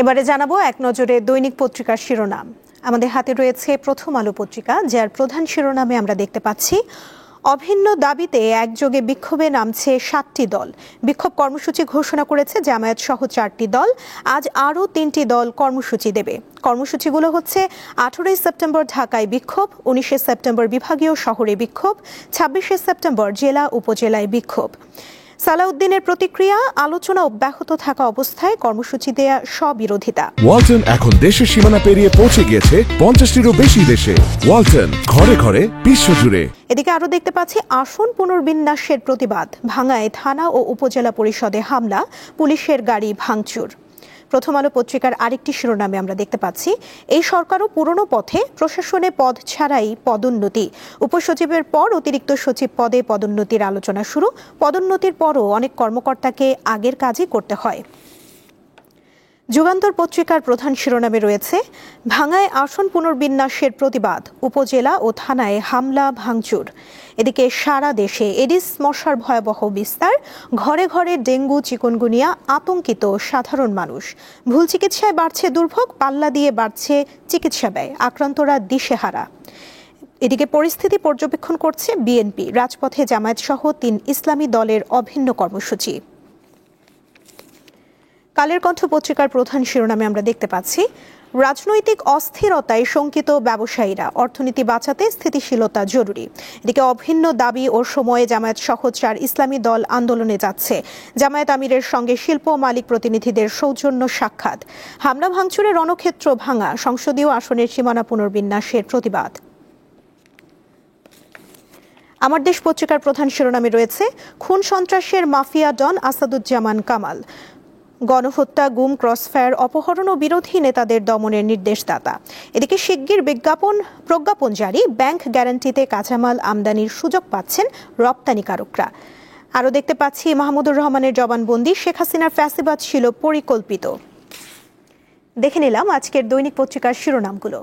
এবারে জানাবো এক নজরে দৈনিক পত্রিকার শিরোনাম। আমাদের হাতে রয়েছে প্রথম আলো পত্রিকা, যার প্রধান শিরোনামে আমরা দেখতে পাচ্ছি অভিন্ন দাবিতে একযোগে বিক্ষোভে নামছে ৭টি দল। বিক্ষোভ কর্মসূচি ঘোষণা করেছে জামায়াত সহ ৪টি দল। আজ আরও ৩টি দল কর্মসূচি দেবে। কর্মসূচিগুলো হচ্ছে ১৮ সেপ্টেম্বর ঢাকায় বিক্ষোভ, ১৯ সেপ্টেম্বর বিভাগীয় শহরে বিক্ষোভ, ২৬ সেপ্টেম্বর জেলা উপজেলায় বিক্ষোভ। সালাউদ্দিনের প্রতিক্রিয়া, আলোচনা অব্যাহত থাকা অবস্থায় কর্মসূচি দেয়া স্ববিরোধিতা। ওয়ালটন এখন দেশের সীমানা পেরিয়ে পৌঁছে গিয়েছে ৫০টিরও বেশি দেশে। ওয়ালটন, ঘরে ঘরে বিশ্বজুড়ে। এদিকে আরো দেখতে পাচ্ছি আসন পুনর্বিন্যাসের প্রতিবাদ, ভাঙ্গায় থানা ও উপজেলা পরিষদে হামলা, পুলিশের গাড়ি ভাঙচুর। প্রথম আলো পত্রিকার আরেকটি শিরোনামে আমরা দেখতে পাচ্ছি এই সরকারও পুরনো পথে, প্রশাসনে পদ ছাড়াই পদোন্নতি। উপসচিবের পর অতিরিক্ত সচিব পদে পদোন্নতির আলোচনা শুরু। পদোন্নতির পরও অনেক কর্মকর্তাকে আগের কাজই করতে হয়। যুগান্তর পত্রিকার প্রধান শিরোনামে রয়েছে ভাঙ্গায় আসন পুনর্বিন্যাসের প্রতিবাদ, উপজেলা ও থানায় হামলা ভাঙচুর। এদিকে সারা দেশে এডিস মশার ভয়াবহ বিস্তার, ঘরে ঘরে ডেঙ্গু চিকুনগুনিয়া, আতঙ্কিত সাধারণ মানুষ। ভুল চিকিৎসায় বাড়ছে দুর্ভোগ, পাল্লা দিয়ে বাড়ছে চিকিৎসা ব্যয়, আক্রান্তরা দিশেহারা। এদিকে পরিস্থিতি পর্যবেক্ষণ করছে বিএনপি, রাজপথে জামায়াত সহ ৩ ইসলামী দলের অভিন্ন কর্মসূচি। কালের কণ্ঠ পত্রিকার প্রধান শিরোনামে আমরা দেখতে পাচ্ছি রাজনৈতিক অস্থিরতায় শঙ্কিত ব্যবসায়ীরা, অর্থনীতি বাঁচাতে স্থিতিশীলতা জরুরি। এদিকে অভিন্ন দাবি ও সময়ে জামায়াত সহ ৪ ইসলামী দল আন্দোলনে যাচ্ছে। জামায়াত আমিরের সঙ্গে শিল্প মালিক প্রতিনিধিদের সৌজন্য সাক্ষাৎ। হামলা ভাঙচুরে রণক্ষেত্র ভাঙা, সংসদীয় আসনের সীমানা পুনর্বিন্যাসের প্রতিবাদ। আমার দেশ পত্রিকার প্রধান শিরোনামে রয়েছে খুন সন্ত্রাসের মাফিয়া ডন আসাদুজ্জামান কামাল, গণহত্যা, গুম, ক্রসফায়ার, অপহরণ ও বিরোধী নেতাদের দমনের নির্দেশদাতা। এদিকে শিগগির প্রজ্ঞাপন জারি, ব্যাংক গ্যারান্টিতে কাঁচামাল আমদানির সুযোগ পাচ্ছেন রপ্তানিকারকরা। আরও দেখতে পাচ্ছি মাহমুদুর রহমানের জবানবন্দি, শেখ হাসিনার ফ্যাসিবাদ ছিল পরিকল্পিত। দেখে নিলাম আজকের দৈনিক পত্রিকার শিরোনামগুলো।